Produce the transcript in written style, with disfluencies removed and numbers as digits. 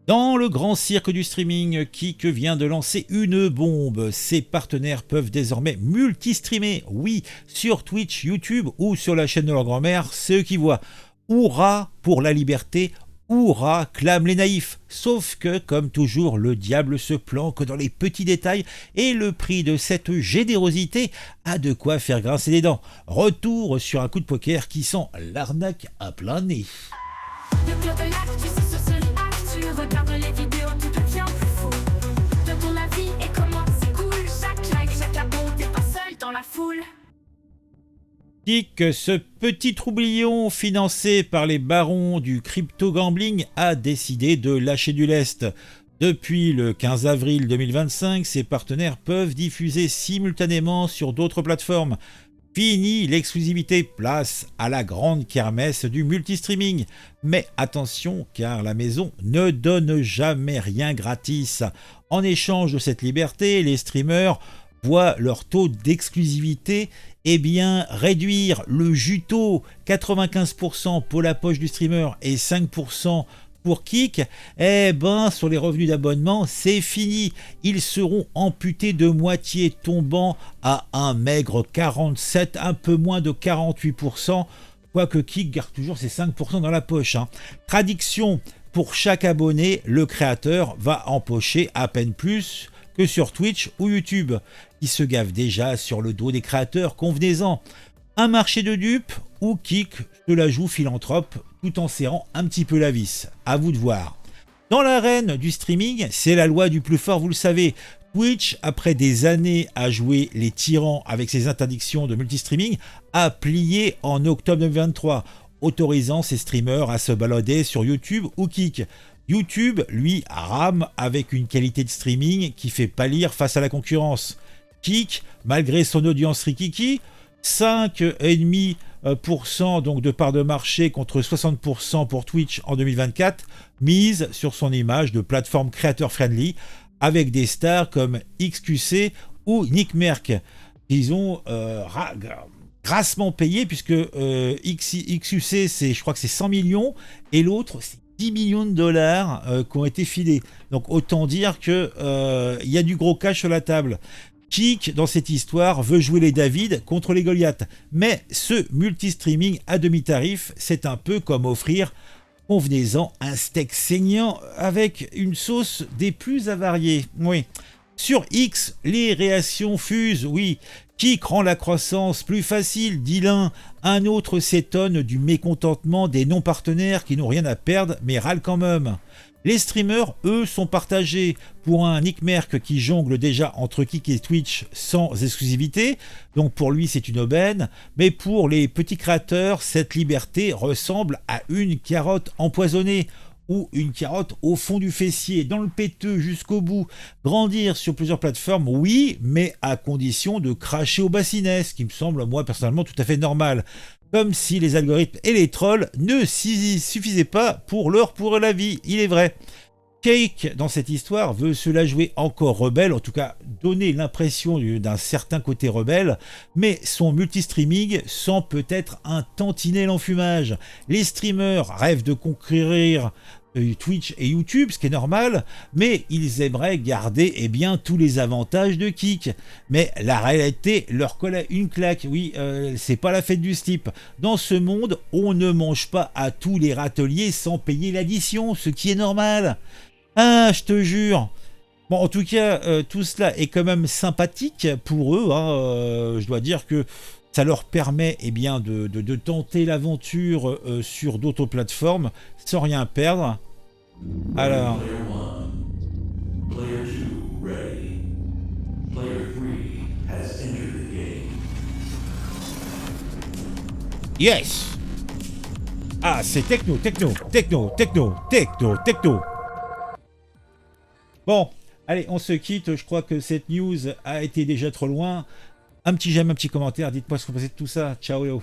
Dans le grand cirque du streaming, Kik vient de lancer une bombe. Ses partenaires peuvent désormais multi-streamer, oui, sur Twitch, YouTube ou sur la chaîne de leur grand-mère, c'est eux qui voient. Hourra pour la liberté, hourra, clament les naïfs. Sauf que, comme toujours, le diable se planque dans les petits détails et le prix de cette générosité a de quoi faire grincer les dents. Retour sur un coup de poker qui sent l'arnaque à plein nez. Le club de l'actu, c'est sur Actu. Regarde les vidéos, tout devient plus fou. De ton avis et comment c'est cool. Chaque like, chaque abon, t'es pas seul dans la foule. Kik, ce petit troublion financé par les barons du crypto-gambling, a décidé de lâcher du lest. Depuis le 15 avril 2025, ses partenaires peuvent diffuser simultanément sur d'autres plateformes. Fini l'exclusivité, place à la grande kermesse du multistreaming. Mais attention, car la maison ne donne jamais rien gratis. En échange de cette liberté, les streamers voient leur taux d'exclusivité réduire. Le juto, 95% pour la poche du streamer et 5% pour Kik, sur les revenus d'abonnement, c'est fini. Ils seront amputés de moitié, tombant à un maigre 47, un peu moins de 48%, quoique Kik garde toujours ses 5% dans la poche. Traduction, pour chaque abonné, le créateur va empocher à peine plus que sur Twitch ou YouTube, qui se gavent déjà sur le dos des créateurs, convenez-en. Un marché de dupes ou Kik se la joue philanthrope tout en serrant un petit peu la vis. À vous de voir. Dans l'arène du streaming, c'est la loi du plus fort, vous le savez. Twitch, après des années à jouer les tyrans avec ses interdictions de multistreaming, a plié en octobre 2023, autorisant ses streamers à se balader sur YouTube ou Kik. YouTube, lui, rame avec une qualité de streaming qui fait pâlir face à la concurrence. Kik, malgré son audience rikiki, 5,5% donc de part de marché contre 60% pour Twitch en 2024, mise sur son image de plateforme creator friendly avec des stars comme XQC ou Nick Merck. Ils ont grassement payé puisque XQC, je crois que c'est 100 millions et l'autre c'est 10 millions de dollars qui ont été filés. Donc autant dire qu'il y a du gros cash sur la table. Kik, dans cette histoire, veut jouer les David contre les Goliath. Mais ce multi-streaming à demi-tarif, c'est un peu comme offrir, convenez-en, un steak saignant avec une sauce des plus avariées. Oui. Sur X, les réactions fusent, oui. Kik rend la croissance plus facile, dit l'un. Un autre s'étonne du mécontentement des non-partenaires qui n'ont rien à perdre, mais râlent quand même. Les streamers, eux, sont partagés. Pour un Nick Merck qui jongle déjà entre Kik et Twitch sans exclusivité, donc pour lui c'est une aubaine, mais pour les petits créateurs, cette liberté ressemble à une carotte empoisonnée ou une carotte au fond du fessier, dans le péteux jusqu'au bout. Grandir sur plusieurs plateformes, oui, mais à condition de cracher au bassinet, ce qui me semble, moi, personnellement, tout à fait normal. Comme si les algorithmes et les trolls ne suffisaient pas pour leur pourrir la vie, il est vrai. Kik, dans cette histoire, veut se la jouer encore rebelle, en tout cas donner l'impression d'un certain côté rebelle, mais son multi-streaming sent peut-être un tantinet l'enfumage. Les streamers rêvent de conquérir Twitch et YouTube, ce qui est normal, mais ils aimeraient garder tous les avantages de Kik. Mais la réalité leur colle une claque. Oui, c'est pas la fête du slip. Dans ce monde, on ne mange pas à tous les râteliers sans payer l'addition, ce qui est normal. Ah, je te jure. Bon, en tout cas, tout cela est quand même sympathique pour eux. Je dois dire que ça leur permet de tenter l'aventure sur d'autres plateformes sans rien perdre. Alors, yes. Ah, c'est techno. Bon, allez, on se quitte. Je crois que cette news a été déjà trop loin. Un petit j'aime, un petit commentaire. Dites-moi ce que vous pensez de tout ça. Ciao, yo.